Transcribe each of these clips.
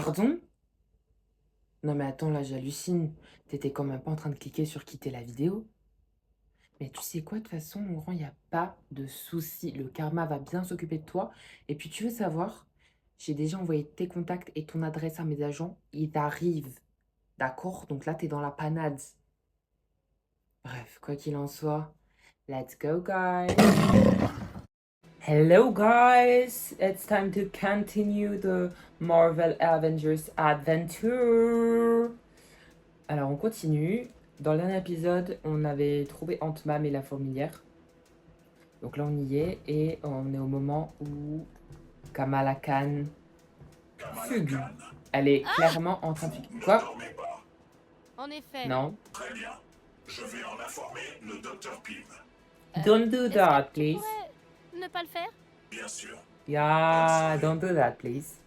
Pardon? Non mais attends, là j'hallucine. T'étais quand même pas en train de cliquer sur quitter la vidéo? Mais tu sais quoi, de toute façon, mon grand, il a pas de souci. Le karma va bien s'occuper de toi. Et puis tu veux savoir, j'ai déjà envoyé tes contacts et ton adresse à mes agents. Ils arrivent. D'accord? Donc là, t'es dans la panade. Bref, quoi qu'il en soit, let's go, guys. Hello, guys. It's time to continue the Marvel Avengers adventure. Alors, on continue. Dans le dernier épisode, on avait trouvé Ant-Man et la fourmilière. Donc là, on y est et on est au moment où Kamala Khan fugue. Elle est clairement en train de fuguer. Quoi? En effet. Non. Très bien. Je vais en informer le docteur Pym. Don't do Est-ce that, que tu please. pourrais ne pas le faire? Bien sûr. Yeah, don't do that, please.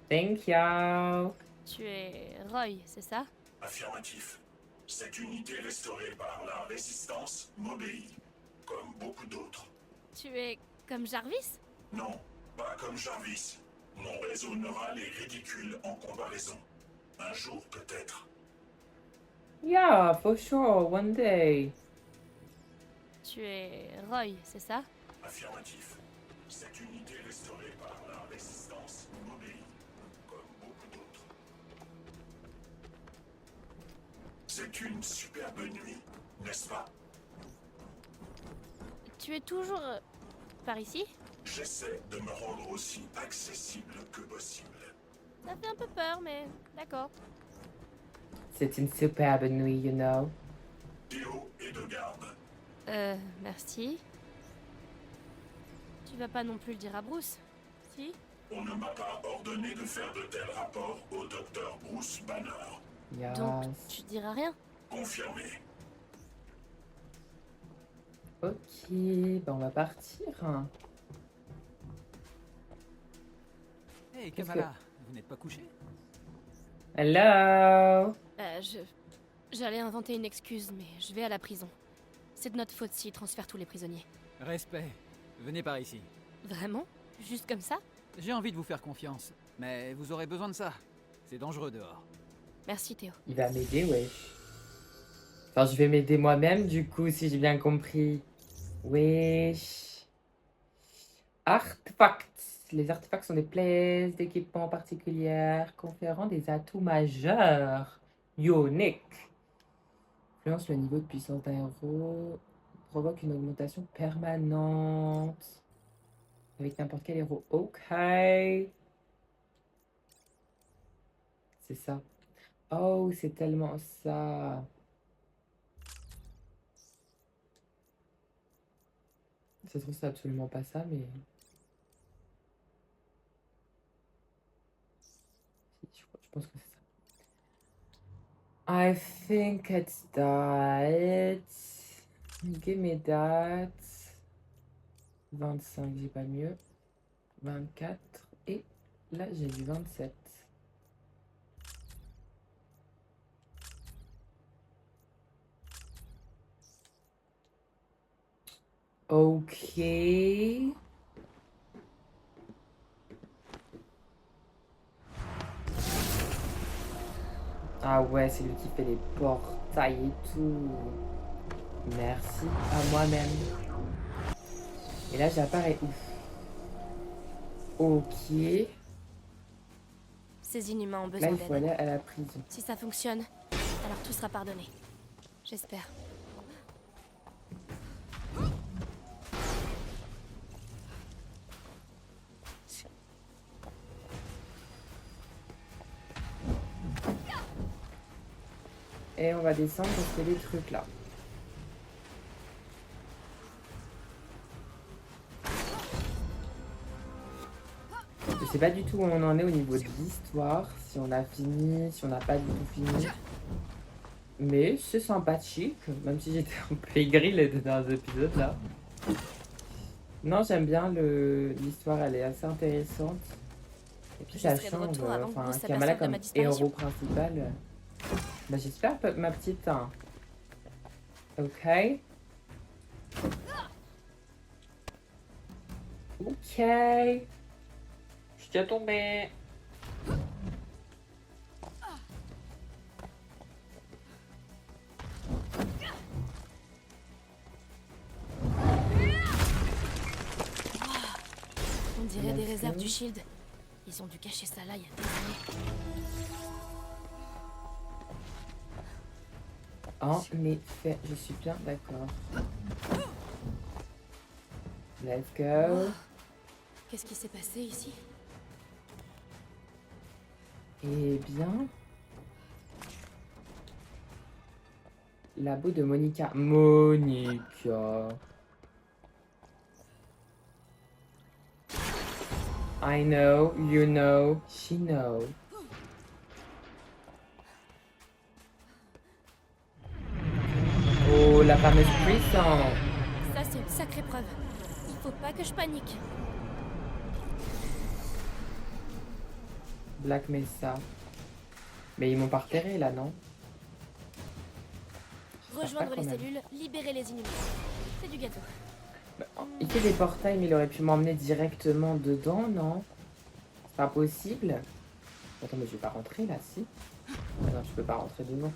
Thank you. Tu es Roy, c'est ça? Affirmatif. Cette unité restaurée par la résistance m'obéit, comme beaucoup d'autres. Tu es comme Jarvis? Non, pas comme Jarvis. Mon réseau neural est ridicule en comparaison. Un jour peut-être. Yeah, for sure, one day. Tu es Roy, c'est ça? Affirmatif. Cette unité restaurée par la résistance m'obéit, comme beaucoup d'autres. C'est une superbe nuit, n'est-ce pas? Tu es toujours par ici? J'essaie de me rendre aussi accessible que possible. Ça fait un peu peur, mais d'accord. C'est une superbe nuit, you know. Théo est de garde. Merci. Tu vas pas non plus le dire à Bruce, si? On ne m'a pas ordonné de faire de tels rapports au docteur Bruce Banner. Yes. Donc, tu diras rien? Confirmé. Ok, ben on va partir. Hey Qu'est-ce Kamala, vous n'êtes pas couché? Hello. J'allais inventer une excuse, mais je vais à la prison. C'est de notre faute s'ils transfèrent tous les prisonniers. Respect. Venez par ici. Vraiment? Juste comme ça? J'ai envie de vous faire confiance, mais vous aurez besoin de ça. C'est dangereux dehors. Merci Théo. Il va m'aider, wesh. Enfin, je vais m'aider moi-même, du coup, si j'ai bien compris. Wesh. Artefacts. Les artefacts sont des pièces d'équipement particulières conférant des atouts majeurs. Unique. Influence le niveau de puissance d'un héros. Provoque une augmentation permanente. Avec n'importe quel héros. Ok. C'est ça. Oh, c'est tellement ça. Ça se trouve, c'est absolument pas ça, mais... Si, je pense que c'est ça. I think it's that. Give me that. 25, j'ai pas mieux. 24. Et là, j'ai du 27. Ok. Ah ouais, c'est lui qui fait les portails et tout. Merci à moi-même. Et là, j'apparais ouf. Ok. Ces inhumains ont Là, besoin il faut aller d'aide. à la prison. Si ça fonctionne, alors tout sera pardonné. J'espère. Et on va descendre parce qu'il y a des trucs là. Je sais pas du tout où on en est au niveau de l'histoire, si on a fini, si on n'a pas du tout fini. Mais c'est sympathique, même si j'étais un peu aigri les deux derniers épisodes là. Non, j'aime bien l'histoire, elle est assez intéressante. Et puis Je ça serai de change, retour avant que enfin, Bruce Kamala s'aperçoive de comme ma disparition. héros principal. Bah j'espère, ma petite. Hein. Ok. Ok. Je suis déjà tombée. des Let's réserves go. du Shield. Ils ont dû cacher ça là il y a des années. En effet, je suis bien d'accord. Let's go. Qu'est-ce qui s'est passé ici? Eh bien... Labo de Monica. Monica. I know, you know, she know. Oh, la fameuse prison. Ça, c'est une sacrée preuve. Il faut pas que je panique. Black Mesa. Mais ils m'ont pas repéré là, non? Rejoindre quand les même. cellules, libérer les inhumains. C'est du gâteau. Il fait des portails, mais il aurait pu m'emmener directement dedans, non? C'est pas possible. Attends, mais je vais pas rentrer là, si? Ah non, je peux pas rentrer dedans.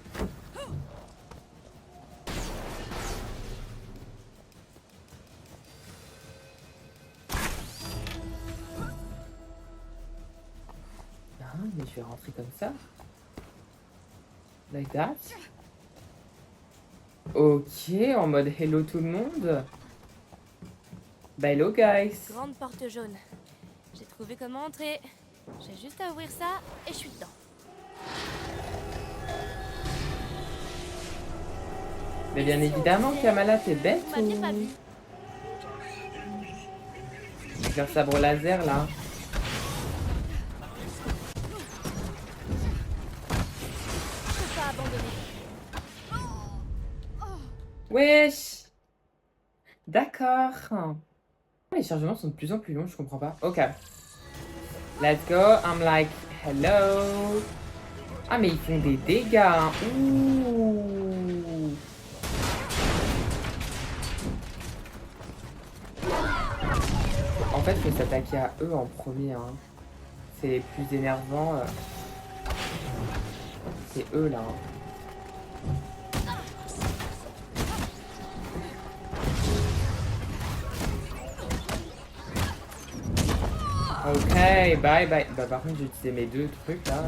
Ah, mais je vais rentrer comme ça. Like that. Ok, en mode hello tout le monde. Bah hello guys. Grande porte jaune. J'ai trouvé comment entrer. J'ai juste à ouvrir ça et je suis dedans. Mais bien évidemment, Kamala, t'es bête Vous m'aviez pas ou... vu. Avec leur sabre laser là. Je peux pas abandonner. Wesh. D'accord. Les chargements sont de plus en plus longs, je comprends pas. Ok. Let's go. I'm like, hello. Ah, mais ils font des dégâts. Hein. Ouh. En fait, il faut s'attaquer à eux en premier. Hein. C'est les plus énervants. C'est eux là. Hein. Ok, bye bye. Bah par contre j'ai utilisé mes deux trucs là.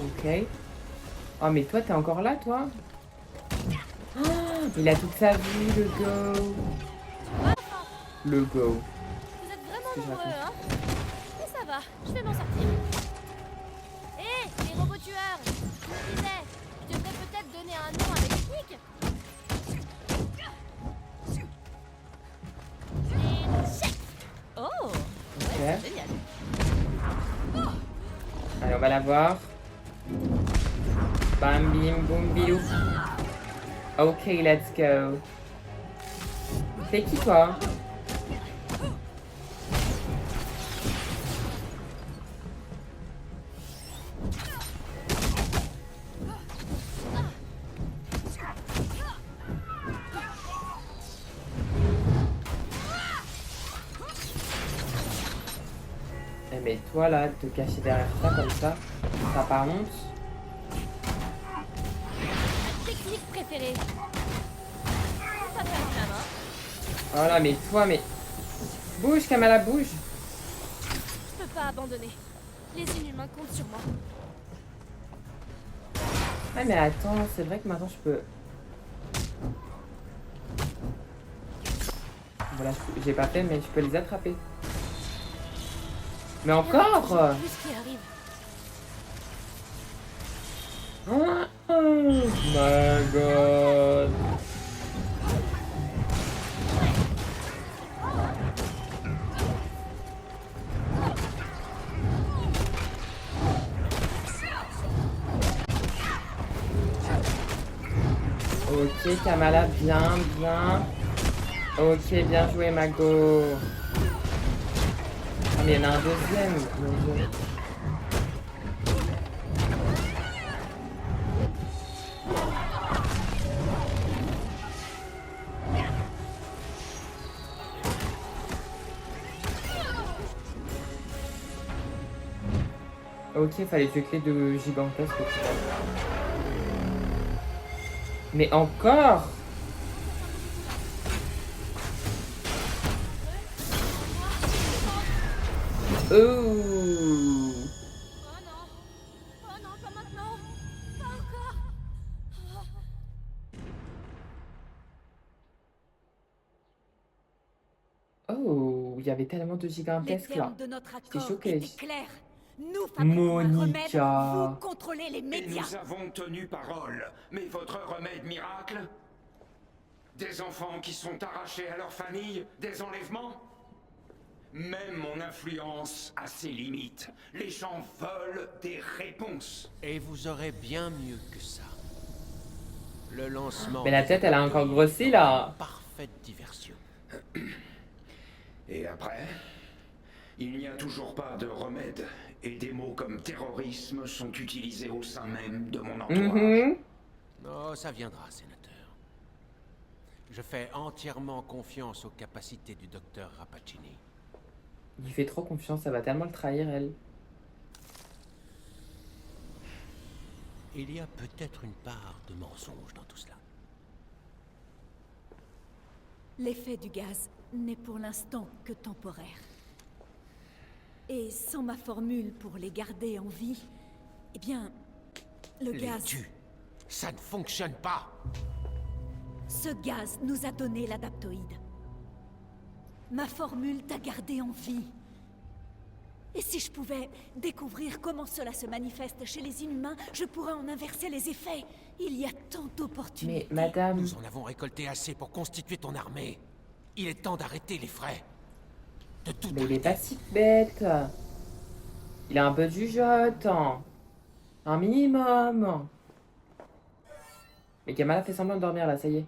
Ok. Oh mais toi t'es encore là toi? Oh, il a toute sa vie le go. Le go. Vous êtes vraiment Qu'est-ce que je nombreux, raconte? hein? Mais ça va, je vais m'en sortir. Hé, les robots tueurs! Je me disais, je devrais peut-être donner un nom à mes techniques. Oh, Ok. génial. Allez on va la voir. Bam bim boum bilou. Ok let's go. C'est qui toi? Eh mais toi là, te cacher derrière ça comme ça, t'as pas honte? Technique préférée. Ça fait la main. Oh là mais toi mais... Bouge Kamala, bouge! Je peux pas abandonner. Les inhumains comptent sur moi. Ah mais attends, c'est vrai que maintenant je peux... Voilà, j'ai pas fait mais je peux les attraper. Mais encore? Plus qui arrive. Oh my god! Ok Kamala, bien, bien. Ok, bien joué Mago. Ah mais il y en a un deuxième, mon Dieu. Ok, fallait tuer que les deux gigantesques. Mais encore? Oh. Oh non. Oh non, pas maintenant. Pas encore. Oh, il y avait tellement de Les gigantesques termes là. de notre J'étais accord choquée. étaient clairs. Nous fabriquons un remède, vous Monica. contrôlez les Et médias. nous avons tenu parole. Mais votre remède miracle? Des enfants qui sont arrachés à leur famille? Des enlèvements? Même mon influence a ses limites. Les gens veulent des réponses. Et vous aurez bien mieux que ça. Le lancement. Mais la tête, elle a encore grossi là. Parfaite diversion. Et après? Il n'y a toujours pas de remède. Et des mots comme terrorisme sont utilisés au sein même de mon entourage. Oh, ça viendra, sénateur. Je fais entièrement confiance aux capacités du docteur Rappaccini. Il lui fait trop confiance, ça va tellement le trahir, elle. Il y a peut-être une part de mensonge dans tout cela. L'effet du gaz n'est pour l'instant que temporaire. Et sans ma formule pour les garder en vie, eh bien, le Les gaz... tue. Ça ne fonctionne pas. Ce gaz nous a donné l'adaptoïde. Ma formule t'a gardé en vie. Et si je pouvais découvrir comment cela se manifeste chez les inhumains, je pourrais en inverser les effets. Il y a tant Mais d'opportunités. madame, Nous en avons récolté assez pour constituer ton armée. Il est temps d'arrêter les frais. De tout mais il est arrêter. pas si bête. Il a un peu de jugeote. Un minimum. Mais Kamala fait semblant de dormir là, ça y est.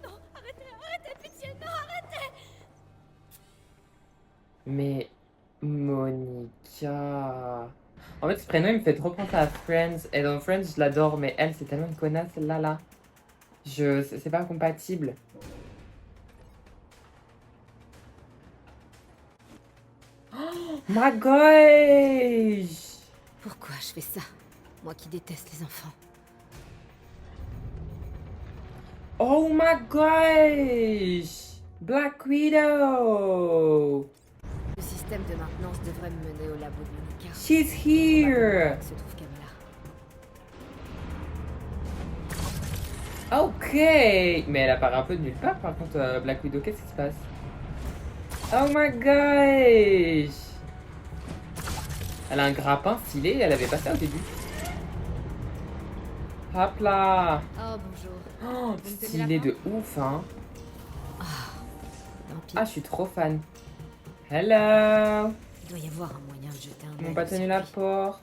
Non, arrêtez, arrêtez, pitié, non, arrêtez. Mais Monica. En fait, ce prénom, il me fait trop penser à Friends. Et dans Friends, je l'adore, mais elle, c'est tellement une connasse, celle-là, là. C'est pas compatible. Oh my gosh! Pourquoi je fais ça? Moi qui déteste les enfants. Oh my gosh! Black Widow! Le système de maintenance devrait me mener au labo de Monica. She's here! Se trouve Kamala. Ok! Mais elle apparaît un peu de nulle part, par contre, Black Widow, qu'est-ce qui se passe? Oh my gosh! Elle a un grappin stylé, elle avait pas ça au début. Hop là! Oh bonjour. Oh, Vous me donnez stylé la de ouf, hein! Tant pis. Ah, je suis trop fan. Hello! Il doit y avoir un moyen de jeter un Ils m'ont œil pas au tenu la circuit. porte.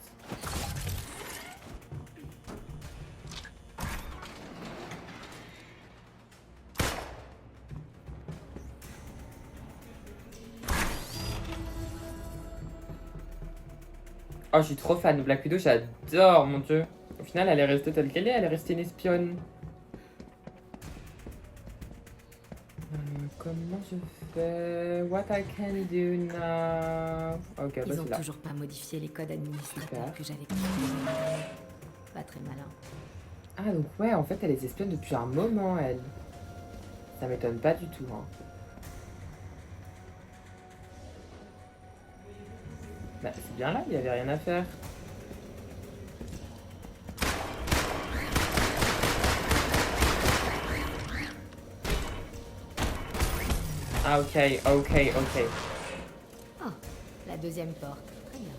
Oh, je suis trop fan de Black Widow, j'adore, mon dieu. Au final, elle est restée telle qu'elle est, elle est restée une espionne. Comment je fais? What I can do now? Ok, bah Ils ont c'est là. toujours pas modifié les codes administrateurs Super. que j'avais créés. Pas très malin. Ah, donc ouais, en fait, elle est espionne depuis un moment, elle. Ça m'étonne pas du tout, hein. Bah, c'est bien là, il y avait rien à faire. Ah, ok, ok, ok. Oh, la deuxième porte. Très bien.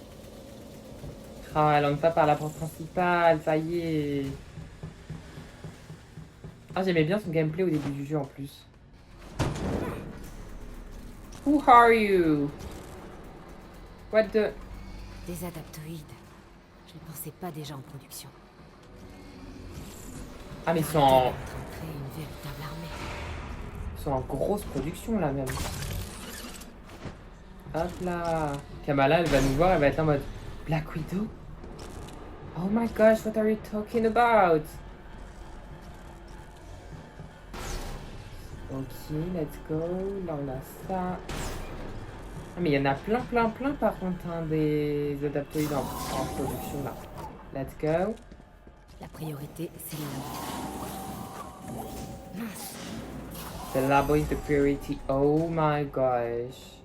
Ah, elle entre pas par la porte principale, ça y est. Ah, j'aimais bien son gameplay au début du jeu en plus. Who are you? What the... Des adaptoïdes. Je ne pensais pas déjà en production. Ah, mais ils sont On est en... en train de créer une véritable armée. Ils sont en grosse production là même. Hop là. Kamala, elle va nous voir, elle va être en mode Black Widow? Oh my gosh, what are you talking about? Ok, let's go. Là on a ça. Ah, mais il y en a plein par contre, hein, des adaptoïdes en production là. Let's go. La priorité, c'est le labo. Mince. The labo is the priority. Oh my gosh.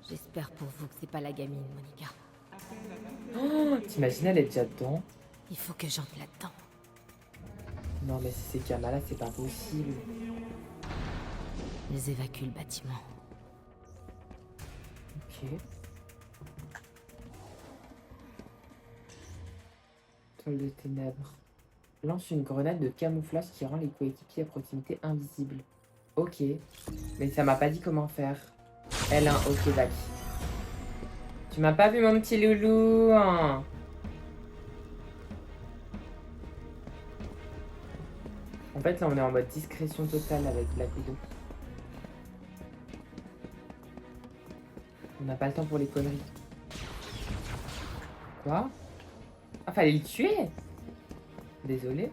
J'espère pour vous que c'est pas la gamine, Monica. Oh, t'imagines, elle est déjà dedans? Il faut que j'entre là-dedans. Non, mais si c'est Kamala, c'est pas possible. Ils évacuent le bâtiment. Ok. Toile de ténèbres. Lance une grenade de camouflage qui rend les coéquipiers à proximité invisibles. Ok. Mais ça m'a pas dit comment faire. L1, ok, bac. Tu m'as pas vu, mon petit loulou, hein. En fait, là, on est en mode discrétion totale avec Black Widow. On n'a pas le temps pour les conneries. Quoi? Ah, fallait le tuer? Désolé.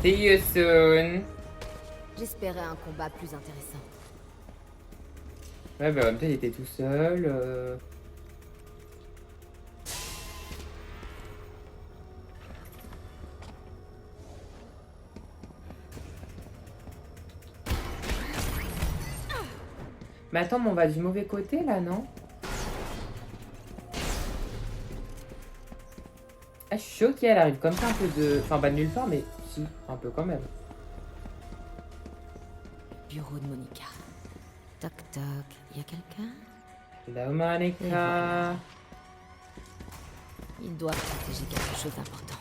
See you soon. J'espérais un combat plus intéressant. Ouais, bah en même temps, il était tout seul. Mais attends, mais on va du mauvais côté, là, non? Ah, je suis choquée, elle arrive comme ça un peu de... Enfin, pas de nulle part, mais si, un peu quand même. Bureau de Monica. Toc toc, y a quelqu'un? Hello, Monica. Il doit protéger quelque chose d'important.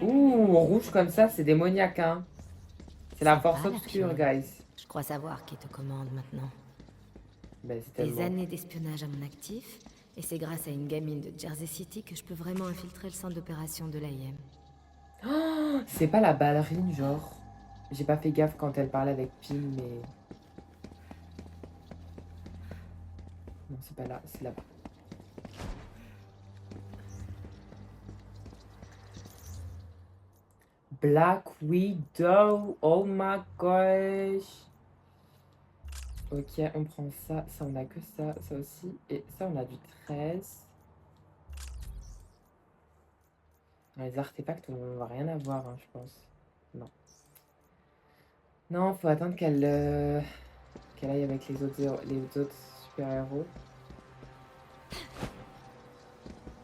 Ouh, rouge comme ça, c'est démoniaque, hein. C'est la Sympa, force la obscure, piole. guys. Je crois savoir qui te commande maintenant. Ben, c'est Des tellement... années d'espionnage à mon actif, et c'est grâce à une gamine de Jersey City que je peux vraiment infiltrer le centre d'opération de l'AIM. Oh, c'est pas la ballerine, genre. J'ai pas fait gaffe quand elle parlait avec Pim, mais... Non, c'est pas là, c'est là-bas. Black Widow, oh my gosh. Ok, on prend ça, ça on a que ça aussi, et ça on a du 13. Les artefacts, on va rien avoir, hein, je pense. Non. Non, faut attendre qu'elle qu'elle aille avec les autres super-héros.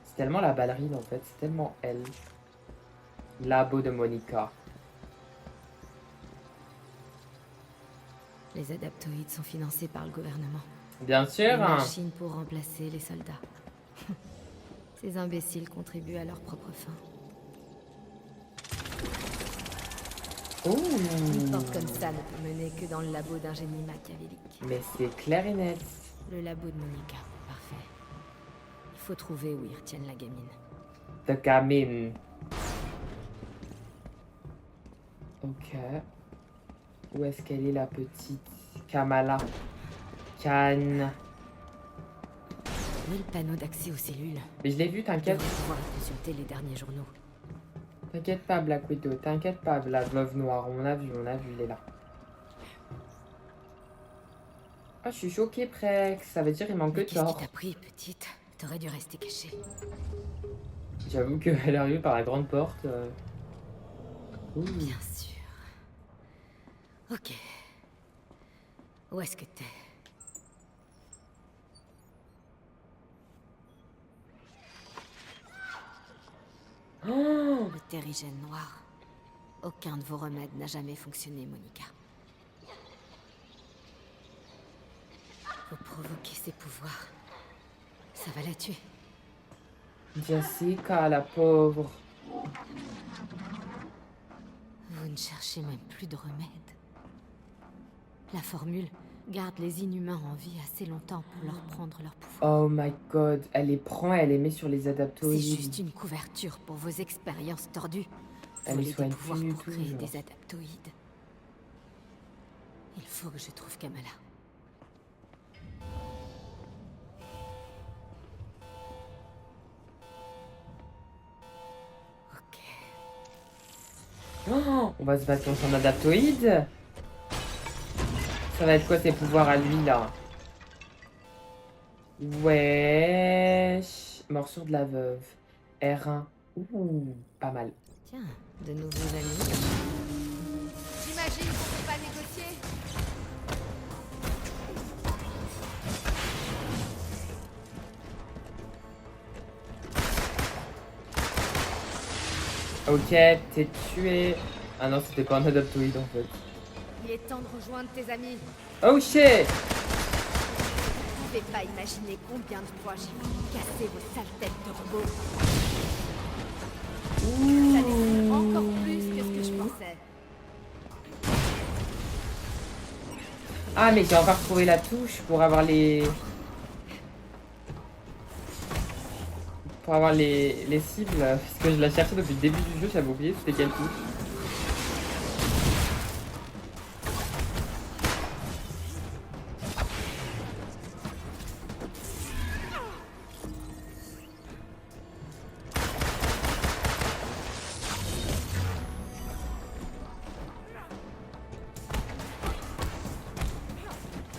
C'est tellement la ballerine en fait, c'est tellement elle. Labo de Monica. Les adaptoïdes sont financés par le gouvernement. Bien sûr, Une hein. machine pour remplacer les soldats. Ces imbéciles contribuent à leur propre fin. Une porte Ouh. comme ça ne peut mener que dans le labo d'un génie machiavélique. Mais c'est clair et net. Le labo de Monica, parfait. Il faut trouver où ils retiennent la gamine. The gamine. Ok. Où est-ce qu'elle est la petite Kamala? Cannes. Où est le panneau d'accès aux cellules? Mais je l'ai vu, Je t'inquiète. devrais pouvoir consulter les derniers journaux. T'inquiète pas, Black Widow. T'inquiète pas, la veuve noire. On a vu, il est là. Ah, je suis choquée, Prex. Ça veut dire il manque que Mais qu'est-ce qui tort. t'a pris, petite? T'aurais dû rester cachée. J'avoue qu'elle est arrivée par la grande porte. Ouh. Bien sûr. Ok. Où est-ce que t'es? Oh, Le terrigène noir. Aucun de vos remèdes n'a jamais fonctionné, Monica. Vous provoquez ses pouvoirs. Ça va la tuer. Jessica, la pauvre. Vous ne cherchez même plus de remède. La formule garde les inhumains en vie assez longtemps pour leur prendre leur pouvoir. Oh my god. Elle les prend et elle les met sur les C'est adaptoïdes. juste une couverture pour vos expériences tordues. Elle Voler les des soigne pouvoirs plus du pour tout, créer genre. des adaptoïdes. Il faut que je trouve Kamala. Ok. Oh, on va se battre contre un adaptoïde. Ça va être quoi ses pouvoirs à lui là? Wesh. Morsure de la veuve. R1. Ouh, pas mal. Tiens, de nouveaux amis. J'imagine qu'on peut pas négocier. Ok, t'es tué. Ah non, c'était pas un adaptoïde en fait. Il est temps de rejoindre tes amis. Oh shit! Vous pouvez pas imaginer combien de fois j'ai voulu casser vos sales têtes de robots. Ça déçoit encore plus que ce que je pensais. Ah mais j'ai encore trouvé la touche pour avoir les... Pour avoir les cibles. Parce que je la cherchais depuis le début du jeu, j'avais oublié c'était quelle touche.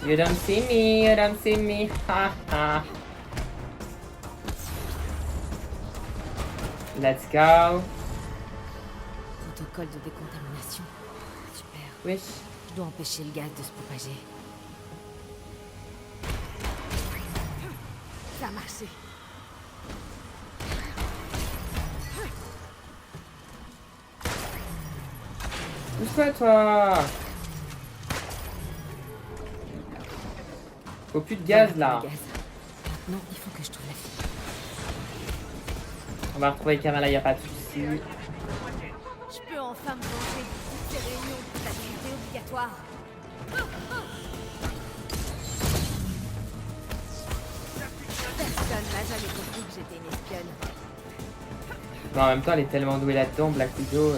You don't see me, you don't see me, ha ha. Let's go. Protocole de décontamination. Super. Wesh. Je dois empêcher le gaz de se propager. Ça a marché. Pousse-toi toi. Faut plus de gaz là. Le gaz. Maintenant, il faut que je trouve la fille. On va retrouver Kamala, y a pas de soucis. Je peux enfin me venger de toutes ces réunions pour l'activité obligatoire. Personne n'a jamais compris que j'étais une espionne. Mais en même temps, elle est tellement douée là-dedans, Black Widow.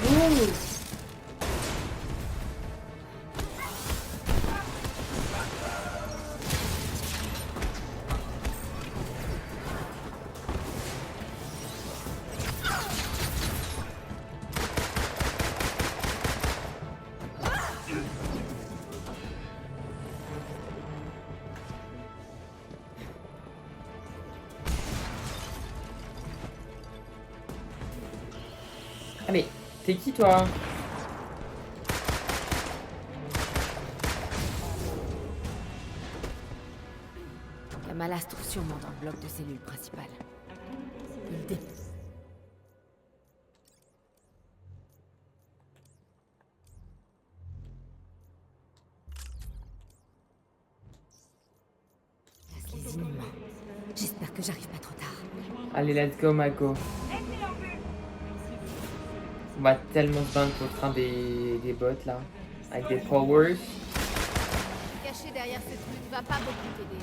Ouh. Ah mais, t'es qui toi? Kamala se trouve sûrement dans le bloc de cellule principale. Il dé... Les inhumains. J'espère que j'arrive pas trop tard. Allez, let's go, Mako. On va tellement se battre contre un des bots là. Avec des powers. Caché derrière ce truc va pas beaucoup t'aider.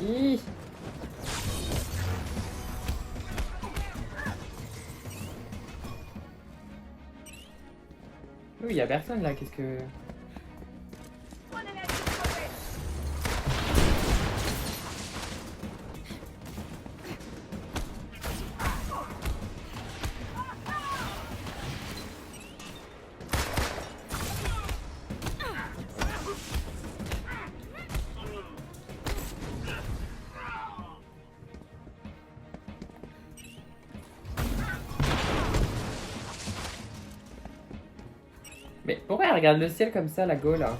Hi. Oui, y a personne là, qu'est-ce que... Mais pourquoi elle regarde le ciel comme ça, la go là?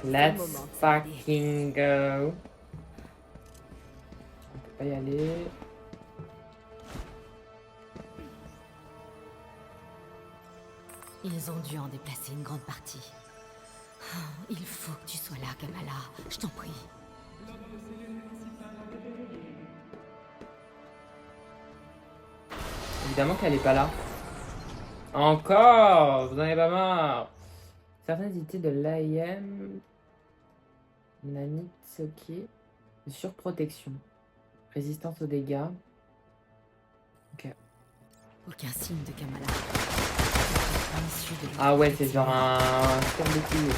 Let's fucking go. On peut pas y aller. Ils ont dû en déplacer une grande partie. Oh, il faut que tu sois là, Kamala. Je t'en prie. Évidemment qu'elle est pas là. Encore! Vous en avez pas marre? Certaines unités de l'AIM Nanitsuke. Surprotection. Résistance aux dégâts. Ok. Aucun signe de Kamala. Issue de Ah ouais, c'est genre un sort de couille.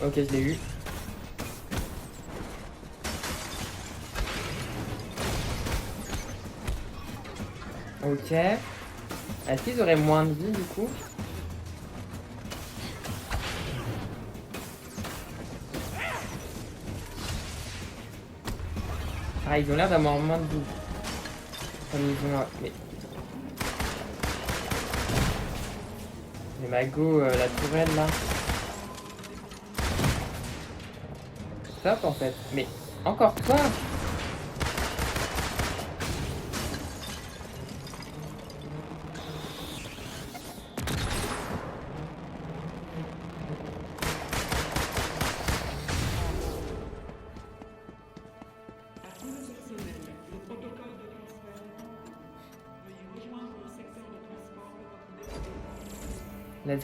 Ok, je l'ai eu. Ok. Est-ce qu'ils auraient moins de vie du coup? Ah, ils ont l'air d'avoir moins de vie. Comme ils ont... Mais Mago, la tourelle là. Stop en fait. Mais encore toi?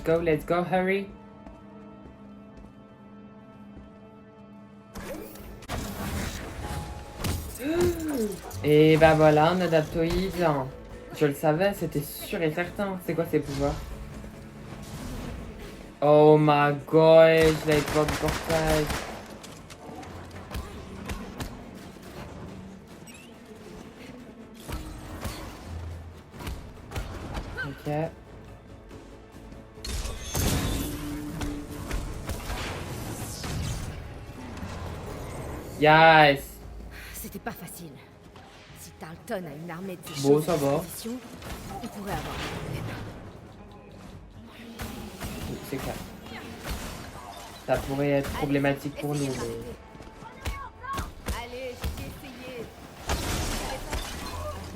Let's go, hurry. Et bah voilà, un adaptoïde. Je le savais, c'était sûr et certain. C'est quoi ses pouvoirs? Oh my god, je vais pouvoir du portage. Ok. Yes. C'était pas facile. Si Tarleton a une armée de ces Bon, choses ça à va. disposition, on pourrait avoir un problème. C'est clair. Ça pourrait être problématique pour nous. Mais... Allez, j'ai essayé.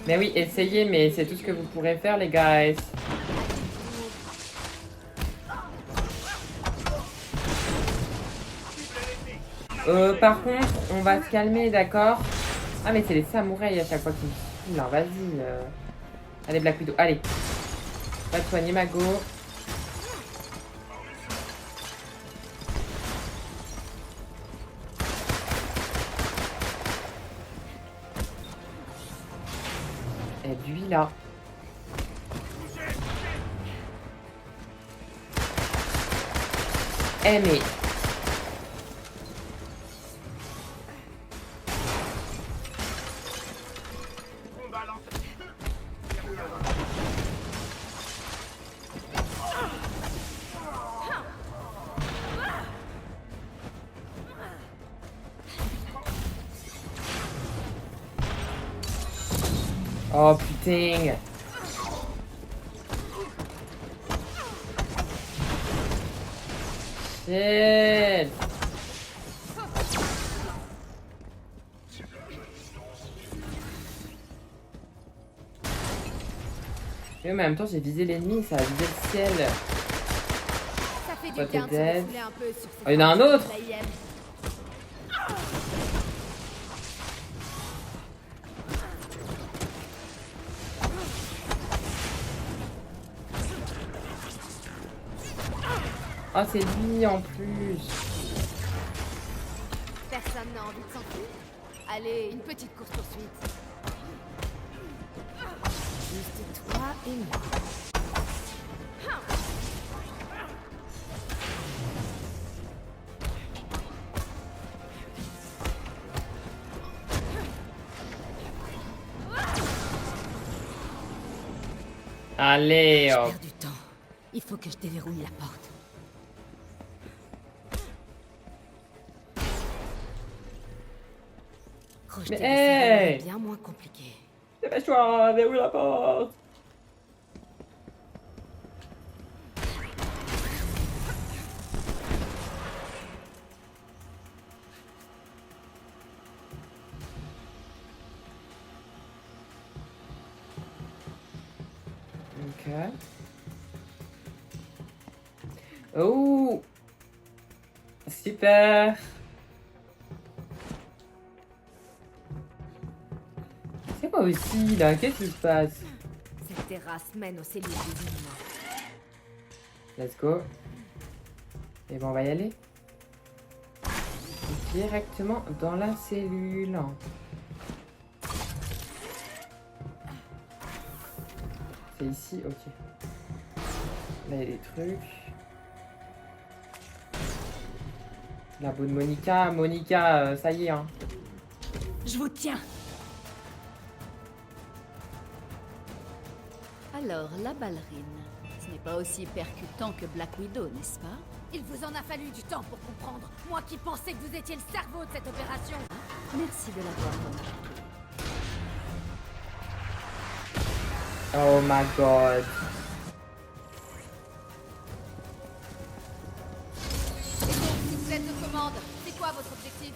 mais oui, essayez, mais c'est tout ce que vous pourrez faire, les guys. Par contre, on va se calmer, d'accord? Ah, mais c'est les samouraïs à chaque fois qui me saoulent, là. Vas-y. Allez, Black Widow, allez. Va te soigner, Mago. Et lui, là. Eh, mais... oh putain. Shit. Et en même temps, j'ai visé l'ennemi, ça a visé le ciel. Ça fait Toi, du t'es bien de se dead. refouler un peu sur ces Oh, il y en a un autre. l'AIM. Oh, c'est lui en plus. Personne n'a envie de s'enfuir. Allez, une petite course-poursuite. Juste toi et moi. Allez, Je hop. perds du temps. Il faut que je déverrouille la porte. Crocheter des serrures hey est bien moins compliqué. Dépêche-toi, verrouille la porte. Ok. Oh. Super. C'est quoi moi aussi, là. Qu'est-ce qui se passe? Cette terrasse mène aux cellules des inhumains. Let's go. Et ben on va y aller. Directement dans la cellule. C'est ici, ok. Là il y a des trucs. La bonne Monica. Monica, ça y est, hein. Je vous tiens. Alors, la ballerine, ce n'est pas aussi percutant que Black Widow, n'est-ce pas? Il vous en a fallu du temps pour comprendre. Moi qui pensais que vous étiez le cerveau de cette opération. Merci de l'avoir remarqué. Oh my god. Et donc, si vous êtes de commande, c'est quoi votre objectif?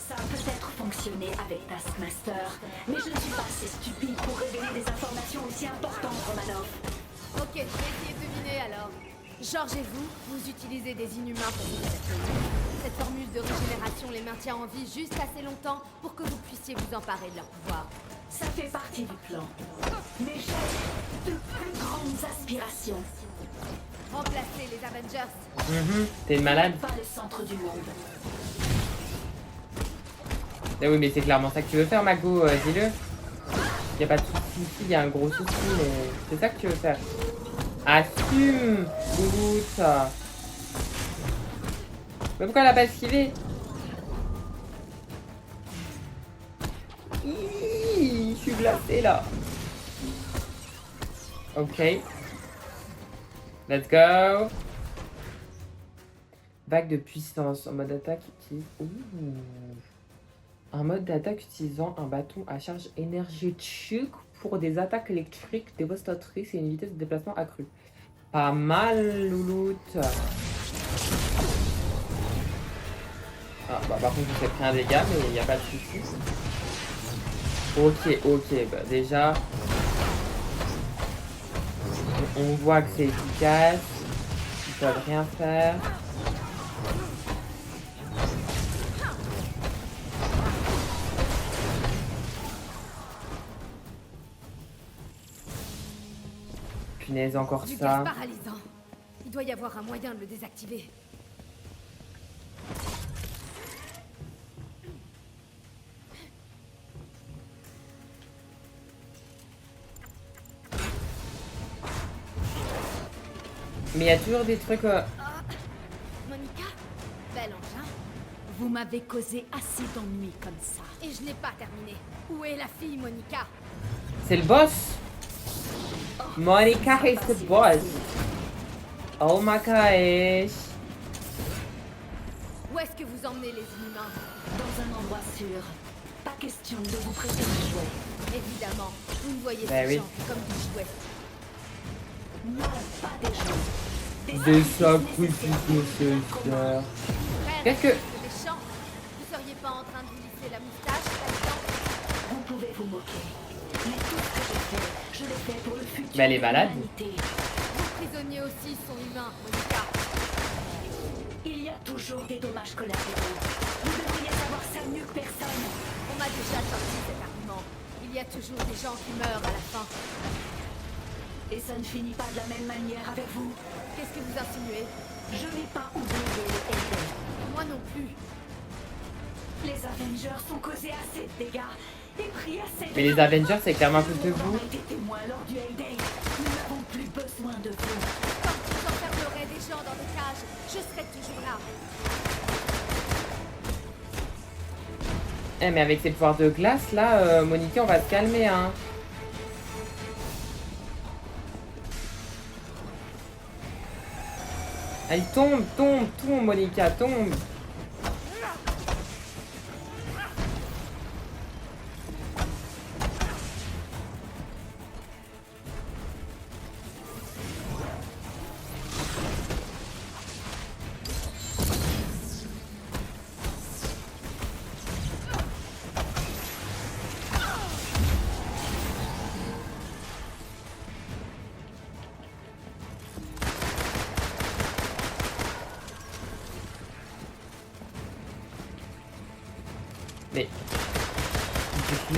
Ça a peut-être fonctionné avec Taskmaster, mais je ne suis pas assez stupide pour révéler des informations aussi importantes, Romanov. Ok, je vais essayer de deviner alors. George et vous utilisez des inhumains pour vous appuyer. Cette formule de régénération les maintient en vie juste assez longtemps pour que vous puissiez vous emparer de leur pouvoir. Ça fait partie du plan. Mais j'ai de plus grandes aspirations. Remplacer les Avengers. T'es une malade. Pas le centre du monde. Ah oui, mais c'est clairement ça que tu veux faire, Mago, dis-le. Y a pas de souci ici, y a un gros souci, mais c'est ça que tu veux faire. Assume, Groot. Mais pourquoi elle a pas esquivé? Hihi, je suis glacée là. Ok. Let's go. Vague de puissance en mode attaque utilise. Ouh. Un mode d'attaque utilisant un bâton à charge énergétique pour des attaques électriques dévastatrices et une vitesse de déplacement accrue. Pas mal, louloute. Ah, bah par contre, je s'est pris un dégât, mais il n'y a pas de souci. Ok, bah déjà, on voit que c'est efficace. Ils peuvent rien faire. Punaise, encore Du ça. gaz paralysant. Il doit y avoir un moyen de le désactiver. Mais il y a toujours des trucs... Monica, bel engin. Vous m'avez causé assez d'ennuis comme ça. Et je n'ai pas terminé. Où est la fille, Monica? C'est le boss. Monica is the boss. Oh my gosh. Où est-ce que vous emmenez les inhumains? Dans un endroit sûr. Pas question de vous prêter un jouet. Évidemment, vous ne voyez Ben ces oui. gens que comme du jouet. Non, pas des jouets. Des sacrifices nécessaires. Frère, Qu'est-ce que... des champs. Vous seriez pas en train de vous lisser la moustache, par exemple? Vous pouvez vous moquer. Mais tout ce que j'ai fait, je l'ai fait pour le futur Mais elle est de malade. l'humanité. Vos prisonniers aussi sont humains, Monica. Il y a toujours des dommages collatéraux. Vous devriez savoir ça mieux que personne. On m'a déjà sorti cet argument. Il y a toujours des gens qui meurent à la fin. Et ça ne finit pas de la même manière avec vous. Qu'est-ce que vous insinuez? Je n'ai pas oublié les Hellboy. Moi non plus. Les Avengers ont causé assez de dégâts et pris assez de... Mais les Avengers, c'est clairement plus de vous. On a été témoins lors du Heyday. Nous n'avons plus besoin de vous. Quand vous enfermerez des gens dans des cages, je serai toujours là. Eh mais avec ses pouvoirs de glace, là, Monica, on va se calmer, hein. Allez, tombe, Monica, tombe.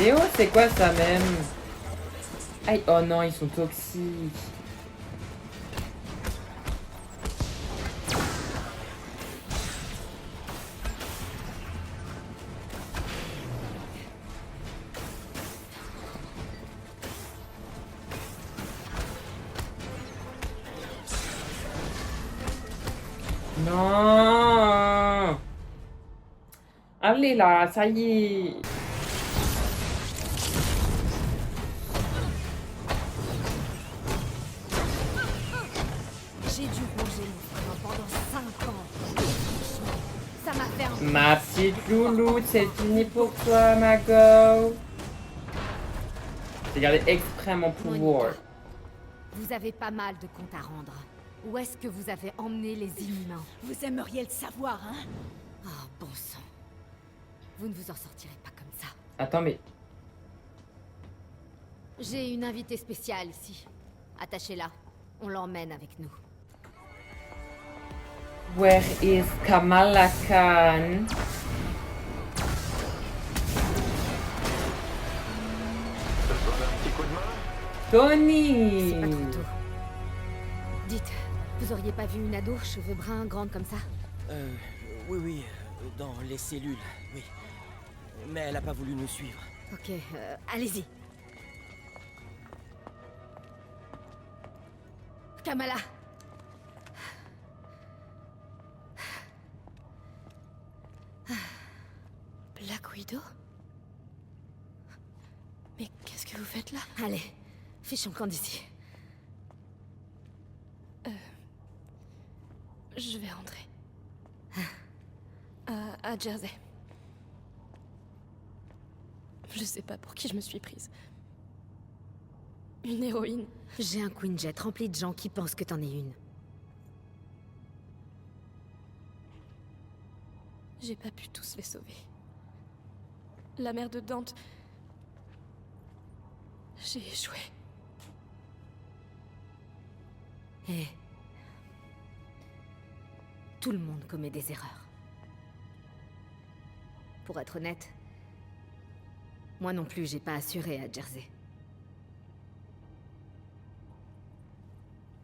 Léo, c'est quoi ça même? Aïe, oh non, ils sont toxiques. Non. Allez là, ça y est. J'ai dû ronger mon frein pendant 5 ans. Franchement, ça m'a fait un peu. Ma petite louloute, c'est fini pour toi, ma go. J'ai gardé exprès mon pouvoir. Monica, vous avez pas mal de comptes à rendre. Où est-ce que vous avez emmené les inhumains? Vous aimeriez le savoir, hein? Oh, bon sang. Vous ne vous en sortirez pas comme ça. Attends, mais... J'ai une invitée spéciale ici. Attachez-la. On l'emmène avec nous. Where is Kamala Khan? Tony! C'est pas trop tôt. Dites, vous auriez pas vu une ado, cheveux bruns, grande comme ça? Oui, dans les cellules, oui. Mais elle a pas voulu nous suivre. Ok, allez-y. Kamala! Black Widow? Mais qu'est-ce que vous faites là? Allez, fichons le camp d'ici. Je vais rentrer. À Jersey. Je sais pas pour qui je me suis prise. Une héroïne. J'ai un Queen Jet rempli de gens qui pensent que t'en es une. J'ai pas pu tous les sauver. La mère de Dante... J'ai échoué. Eh. Tout le monde commet des erreurs. Pour être honnête, moi non plus, j'ai pas assuré à Jersey.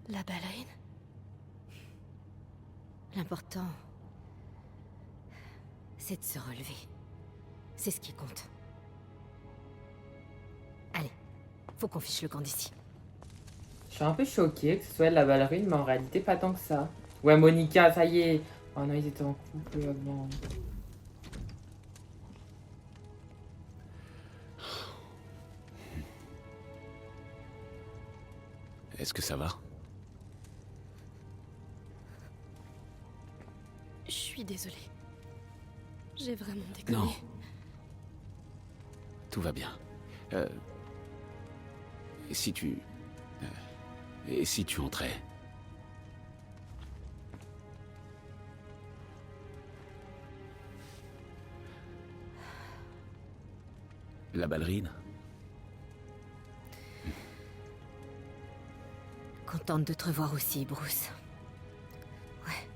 La ballerine? L'important, c'est de se relever. C'est ce qui compte. Allez, faut qu'on fiche le camp d'ici. Je suis un peu choquée que ce soit elle la ballerine, mais en réalité pas tant que ça. Ouais, Monica, ça y est. Oh non, ils étaient en couple avant. Est-ce que ça va? Je suis désolée. J'ai vraiment déconné. Non. Tout va bien. Et si tu... et si tu entrais? La ballerine? Contente de te revoir aussi, Bruce. Ouais.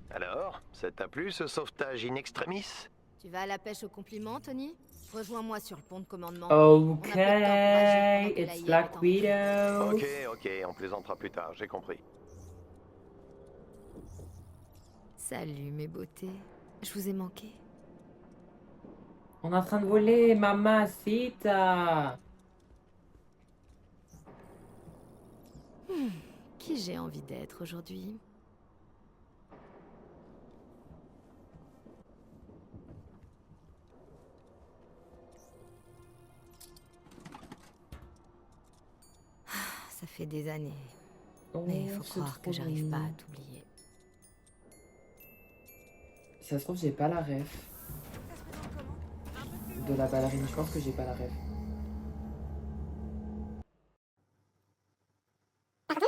Alors, ça t'a plu ce sauvetage in extremis? Tu vas à la pêche aux compliments, Tony? Rejoins-moi sur le pont de commandement. Ok, On a peu de temps pour agir pendant que la it's IM Black est en Widow. Ok, on plaisantera plus tard, j'ai compris. Salut, mes beautés. Je vous ai manqué. On est en train de voler, mamacita. Qui j'ai envie d'être aujourd'hui? Ça fait des années. Oh, Mais il faut c'est croire trop que j'arrive mignon. pas à t'oublier. Si ça se trouve, j'ai pas la ref. De la ballerine, je pense que j'ai pas la ref. Pardon?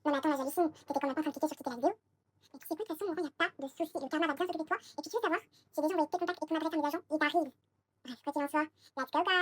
Non mais attends, là j'hallucine. T'étais quand même pas en train de cliquer sur quitter la vidéo. Et tu sais quoi, de toute façon, Laurent, y a pas de soucis. Le karma va bien s'occuper de toi. Et puis tu veux savoir, j'ai déjà envoyé tes contacts et ton adresse à mes agents, ils t'arrivent. Bref, quoi qu'il en soit, let's go guys!